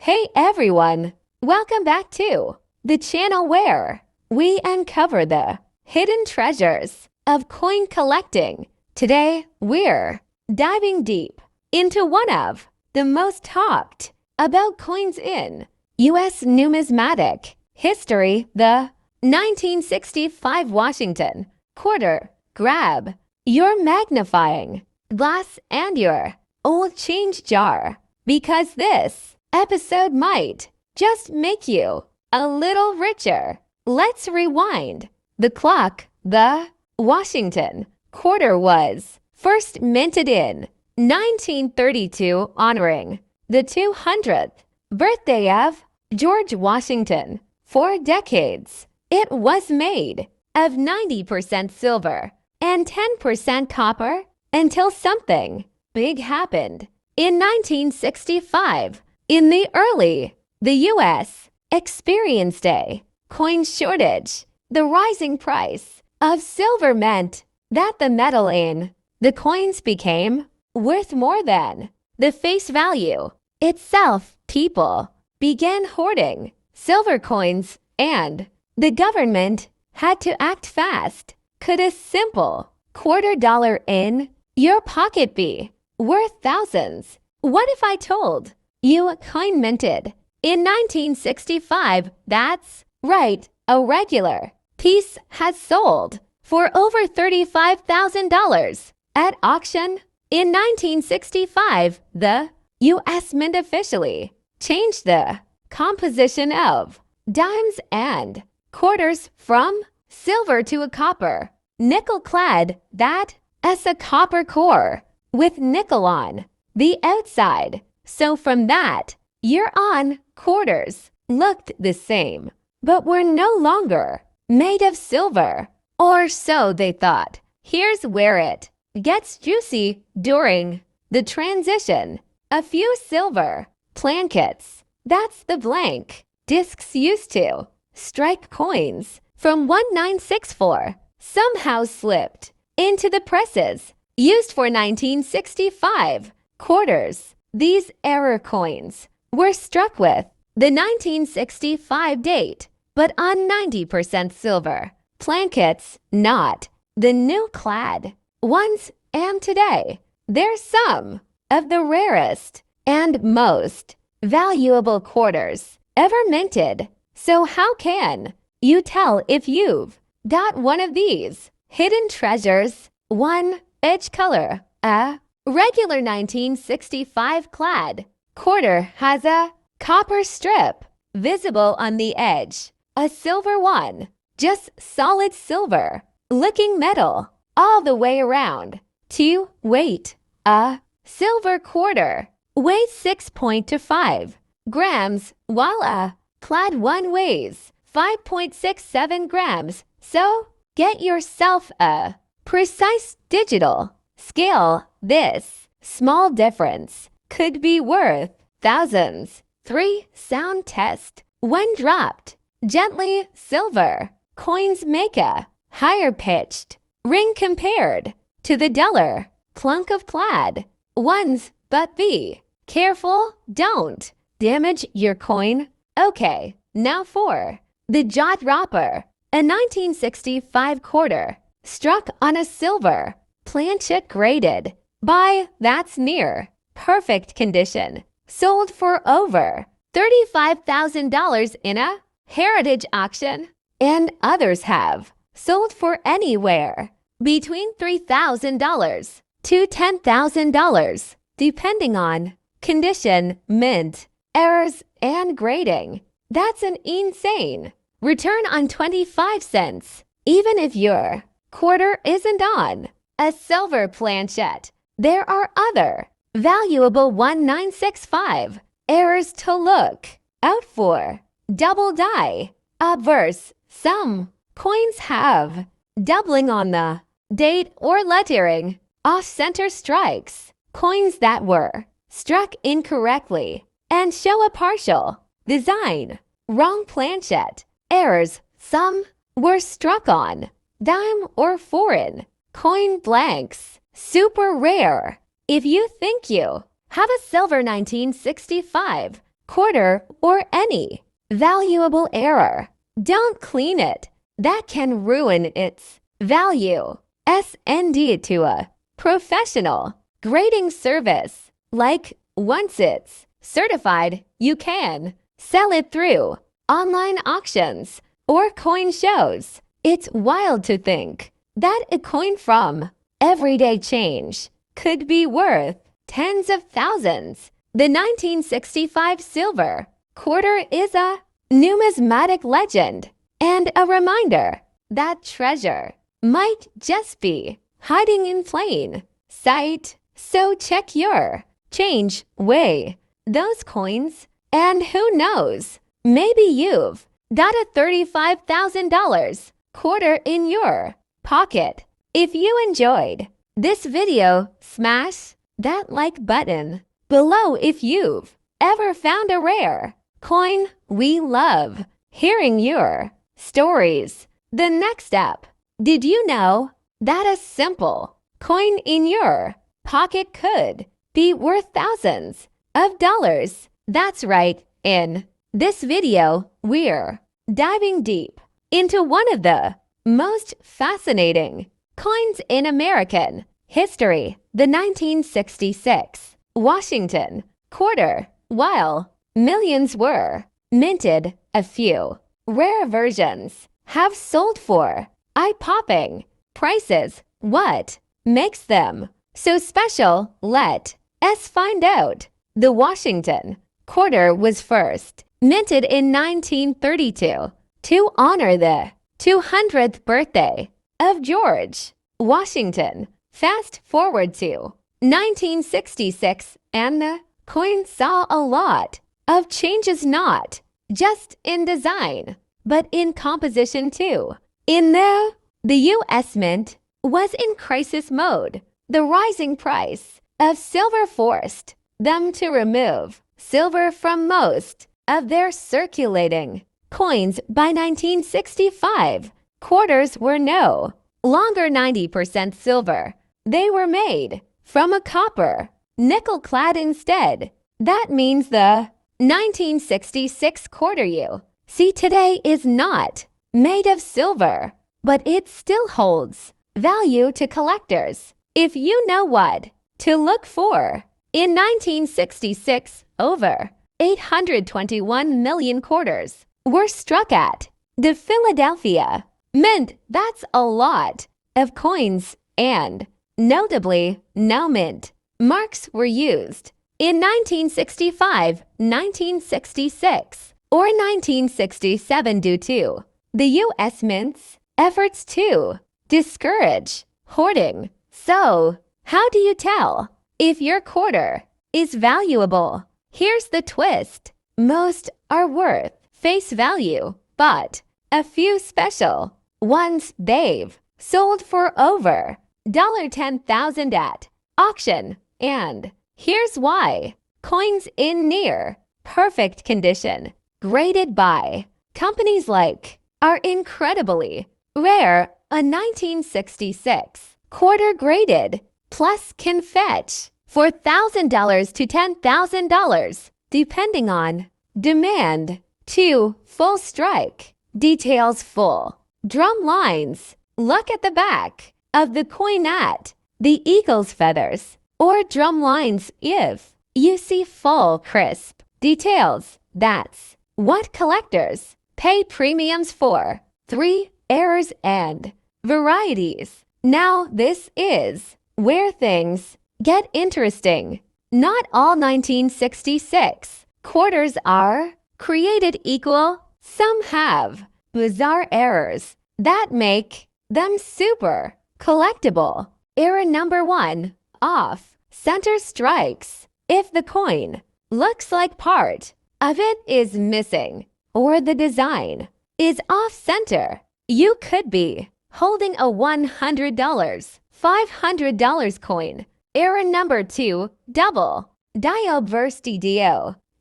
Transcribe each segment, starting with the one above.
Hey everyone! Welcome back to the channel where we uncover the hidden treasures of coin collecting. Today, we're diving deep into one of the most talked about coins in U.S. numismatic history, the 1965 Washington quarter. Grab your magnifying glass and your old change jar, because this episode might just make you a little richer. Let's rewind the clock. The Washington quarter was first minted in 1932, honoring the 200th birthday of George Washington. For decades, it was made of 90% silver and 10% copper until something big happened in 1965. In the U.S. experienced a coin shortage. The rising price of silver meant that the metal in the coins became worth more than the face value itself. People began hoarding silver coins, and the government had to act fast. Could a simple $quarter in your pocket be worth thousands? What if I told you a coin minted in 1965? That's right, a regular piece has sold for over $35,000 at auction. In 1965, the U.S. Mint officially changed the composition of dimes and quarters from silver to a copper nickel clad. That as a copper core with nickel on the outside. So from that year on, quarters looked the same, but were no longer made of silver, or so they thought. Here's where it gets juicy. During the transition, a few silver plankets, that's the blank discs used to strike coins from 1964, somehow slipped into the presses used for 1965 quarters. These error coins were struck with the 1965 date, but on 90% silver plankets, not the new clad ones. And today, they're some of the rarest and most valuable quarters ever minted. So how can you tell if you've got one of these hidden treasures? 1. Edge color. A regular 1965 clad quarter has a copper strip visible on the edge. A silver one, just solid silver looking metal all the way around. 2. Weight. A silver quarter weighs 6.25 grams, while a clad one weighs 5.67 grams. So get yourself a precise digital scale. This small difference could be worth thousands. 3. Sound test. When dropped gently, silver coins make a higher pitched ring compared to the duller plunk of clad ones, but be careful, don't damage your coin. Okay, now for the jaw dropper. A 1965 quarter struck on a silver planchet graded by that's near perfect condition, sold for over $35,000 in a heritage auction, and others have sold for anywhere between $3,000 to $10,000, depending on condition, mint, errors, and grading. That's an insane return on 25 cents, even if your quarter isn't on a silver planchet. There are other valuable 1965 errors to look out for. Double die. Obverse. Some coins have doubling on the date or lettering. Off-center strikes. Coins that were struck incorrectly and show a partial design. Wrong planchet. Errors. Some were struck on dime or foreign coin blanks. Super rare. If you think you have a silver 1965 quarter, or any valuable error. Don't clean it. That can ruin its value. Send it to a professional grading service. Like, once it's certified, you can sell it through online auctions or coin shows. It's wild to think that a coin from everyday change could be worth tens of thousands. The 1965 silver quarter is a numismatic legend and a reminder that treasure might just be hiding in plain sight. So check your change, weigh those coins, and who knows, maybe you've got a $35,000 quarter in your pocket. If you enjoyed this video, smash that like button below. If you've ever found a rare coin, we love hearing your stories. The next step, did you know that a simple coin in your pocket could be worth thousands of dollars? That's right. In this video, we're diving deep into one of the most fascinating coins in American history, the 1966 Washington quarter. While millions were minted, a few rare versions have sold for eye-popping prices. What makes them so special? Let us find out. The Washington quarter was first minted in 1932 to honor the 200th birthday of George Washington. Fast forward to 1966 and the coin saw a lot of changes, not just in design, but in composition too. The U.S. Mint was in crisis mode. The rising price of silver forced them to remove silver from most of their circulating coins. By 1965, quarters were no longer 90% silver. They were made from a copper nickel clad instead. That means the 1966 quarter you see today is not made of silver, but it still holds value to collectors. If you know what to look for, in 1966, over 821 million quarters were struck at the Philadelphia Mint. That's a lot of coins, and notably, no mint marks were used in 1965, 1966, or 1967 due to the U.S. Mint's efforts to discourage hoarding. So, how do you tell if your quarter is valuable? Here's the twist. Most are worth face value, but a few special ones, they've sold for over $10,000 at auction. And here's why. Coins in near perfect condition, graded by companies like, are incredibly rare. A 1966 quarter graded plus can fetch $4,000 to $10,000 depending on demand. 2. Full strike details, full drum lines. Look at the back of the coin at the eagle's feathers or drum lines. If you see full crisp details, that's what collectors pay premiums for. 3. Errors and varieties. Now this is where things get interesting. Not all 1966 quarters are created equal. Some have bizarre errors that make them super collectible. Error number 1. Off-center strikes. If the coin looks like part of it is missing or the design is off-center, you could be holding a $100, $500 coin. Error number 2. Double diversity.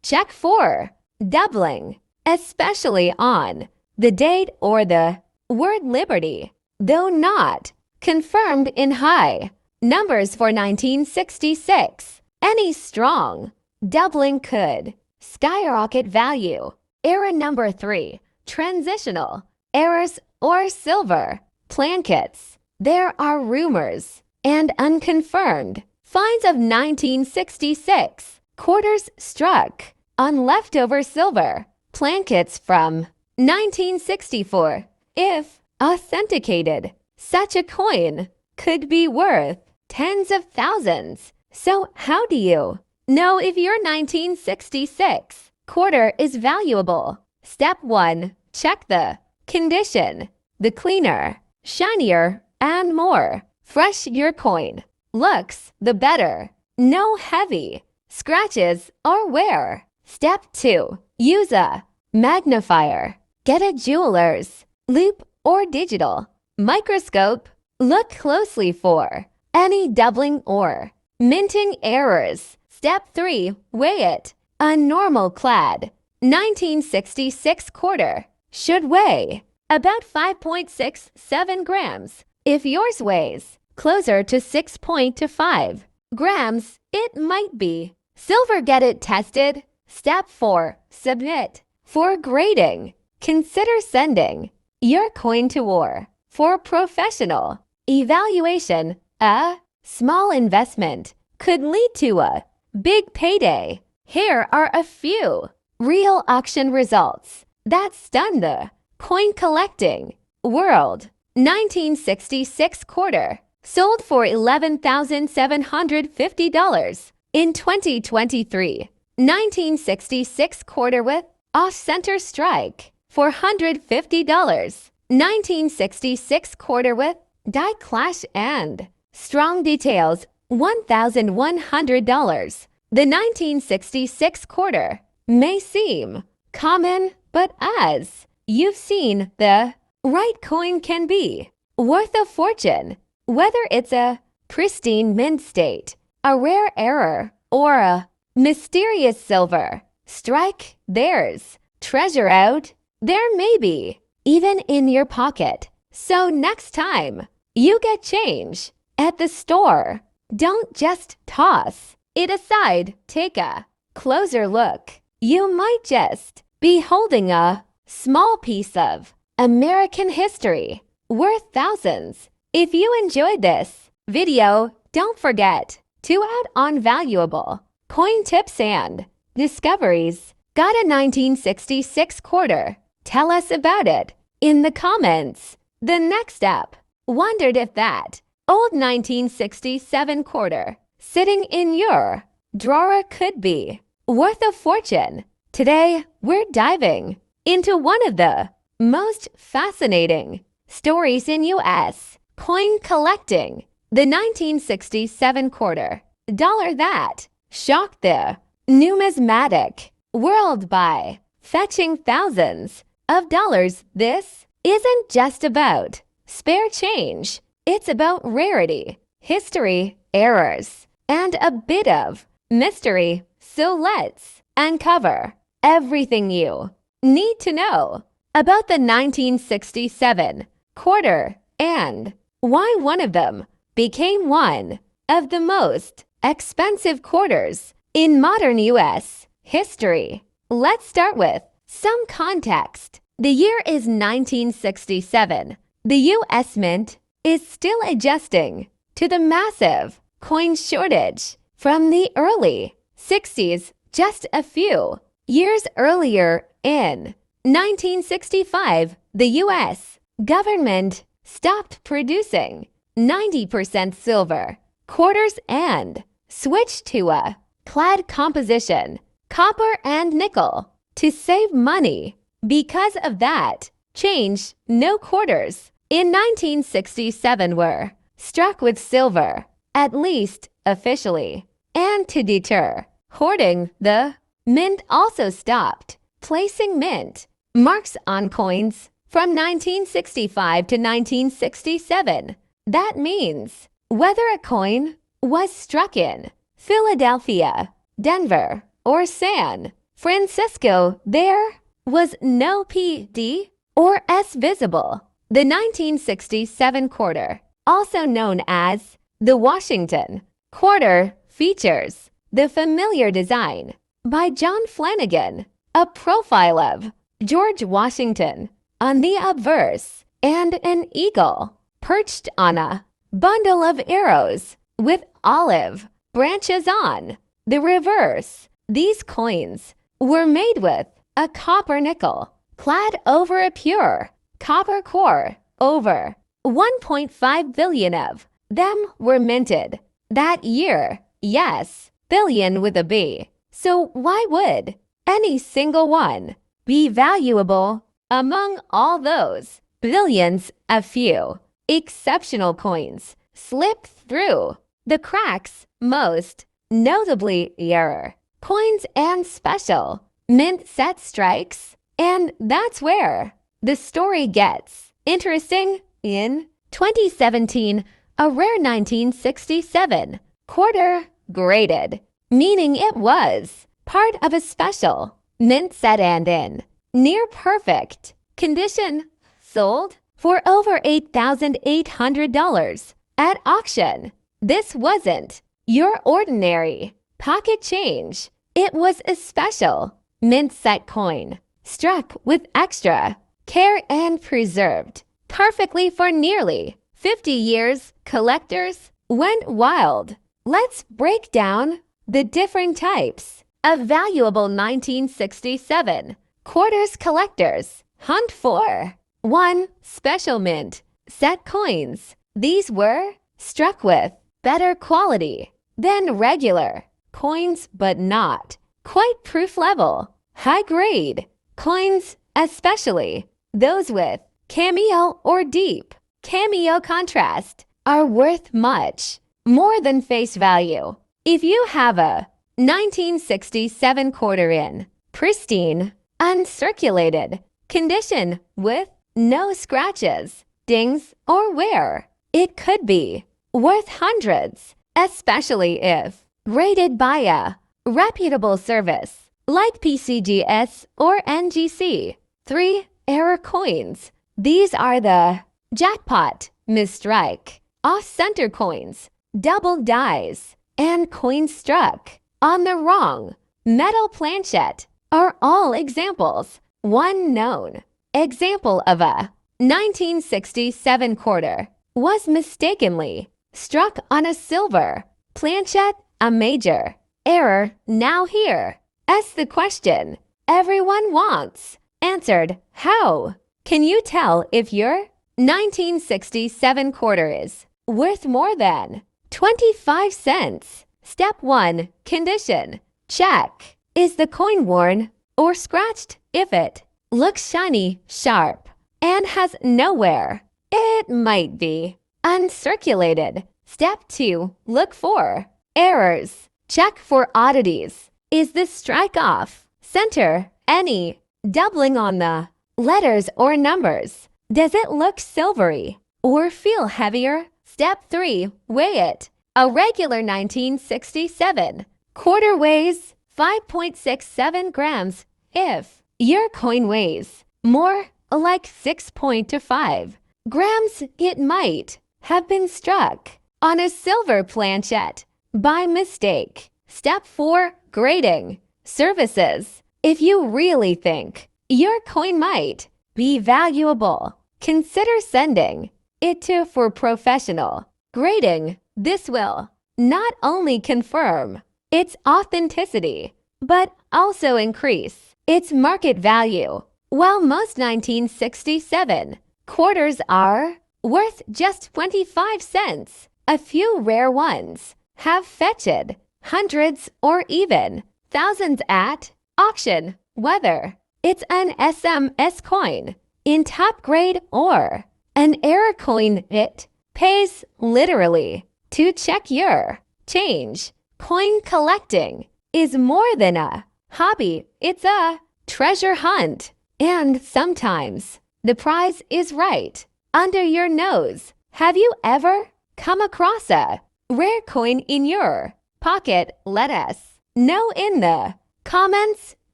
Check for doubling, especially on the date or the word liberty, though not confirmed in high numbers for 1966. Any strong doubling could skyrocket value. Era number 3, transitional errors or silver plankets. There are rumors and unconfirmed finds of 1966 quarters struck on leftover silver plankets from 1964. If authenticated, such a coin could be worth tens of thousands. So how do you know if your 1966 quarter is valuable? Step 1. Check the condition. The cleaner, shinier, and more fresh your coin looks, the better. No heavy scratches or wear. Step 2. Use a magnifier. Get a jeweler's loupe or digital microscope. Look closely for any doubling or minting errors. Step 3. Weigh it. A normal clad 1966 quarter should weigh about 5.67 grams. If yours weighs closer to 6.25 grams, it might be silver. Get it tested. Step 4. Submit for grading. Consider sending your coin to war for professional evaluation. A small investment could lead to a big payday. Here are a few real auction results that stun the coin collecting world. 1966 quarter sold for $11,750 in 2023. 1966 quarter with off-center strike, $450. 1966 quarter with die clash and strong details, $1,100. The 1966 quarter may seem common, but as you've seen, the right coin can be worth a fortune. Whether it's a pristine mint state, a rare error, or a mysterious silver strike, there's treasure out there, maybe even in your pocket. So next time you get change at the store, don't just toss it aside. Take a closer look. You might just be holding a small piece of American history worth thousands. If you enjoyed this video, don't forget to add on valuable coin tips and discoveries. Got a 1966 quarter? Tell us about it in the comments. The next step. Wondered if that old 1967 quarter sitting in your drawer could be worth a fortune. Today, we're diving into one of the most fascinating stories in U.S. coin collecting, the 1967 quarter dollar that shocked the numismatic world by fetching thousands of dollars. This isn't just about spare change. It's about rarity, history, errors, and a bit of mystery. So let's uncover everything you need to know about the 1967 quarter and why one of them became one of the most expensive quarters in modern U.S. history. Let's start with some context. The year is 1967. The U.S. Mint is still adjusting to the massive coin shortage from the early 60s. Just a few years earlier, in 1965, the U.S. government stopped producing 90% silver quarters and switched to a clad composition, copper and nickel, to save money. Because of that change, no quarters in 1967 were struck with silver, at least officially. And to deter hoarding, the mint also stopped placing mint marks on coins from 1965 to 1967. That means whether a coin was struck in Philadelphia, Denver, or San Francisco, there was no PD or S visible. The 1967 quarter, also known as the Washington quarter, features the familiar design by John Flanagan, a profile of George Washington on the obverse, and an eagle perched on a bundle of arrows with olive branches on the reverse. These coins were made with a copper nickel clad over a pure copper core. Over 1.5 billion of them were minted that year. Yes, billion with a B. So why would any single one be valuable among all those billions? A few exceptional coins slip through the cracks, most notably error coins and special mint set strikes. And that's where the story gets interesting. In 2017, a rare 1967 quarter graded, meaning it was part of a special mint set and in near perfect condition, sold for over $8,800 at auction. This wasn't your ordinary pocket change. It was a special mint set coin, struck with extra care and preserved perfectly for nearly 50 years. Collectors went wild. Let's break down the different types of valuable 1967 quarters collectors hunt for. 1. Special mint set coins. These were struck with better quality than regular coins, but not quite proof level. High grade coins, especially those with cameo or deep cameo contrast, are worth much more than face value. If you have a 1967 quarter in pristine, uncirculated condition with no scratches, dings, or wear, it could be worth hundreds, especially if rated by a reputable service like PCGS or NGC. 3. Error coins. These are the jackpot, misstrike, off-center coins, double dies, and coins struck on the wrong metal planchette are all examples. One known example of a 1967 quarter was mistakenly struck on a silver planchette, a major error. Now here is the question everyone wants answered. How can you tell if your 1967 quarter is worth more than 25 cents? Step 1. Condition. Check. Is the coin worn or scratched? If it looks shiny, sharp, and has no wear, it might be uncirculated. Step 2. Look for errors. Check for oddities. Is the strike off center? Any doubling on the letters or numbers? Does it look silvery or feel heavier? Step 3. Weigh it. A regular 1967 quarter weighs 5.67 grams. If your coin weighs more, like 6.25 grams, it might have been struck on a silver planchette by mistake. Step 4. Grading. Services. If you really think your coin might be valuable, consider sending it to for professional grading. This will not only confirm its authenticity, but also increase its market value. While most 1967 quarters are worth just 25 cents, a few rare ones have fetched hundreds or even thousands at auction. Whether it's an SMS coin in top grade or an error coin, it pays literally to check your change. Coin collecting is more than a hobby, it's a treasure hunt. And sometimes the prize is right under your nose. Have you ever come across a rare coin in your pocket? Let us know in the comments.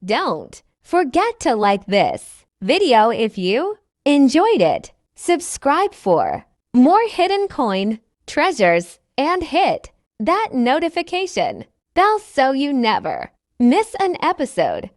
Don't forget to like this video if you enjoyed it. Subscribe for more hidden coin treasures and hit that notification bell so you never Miss an episode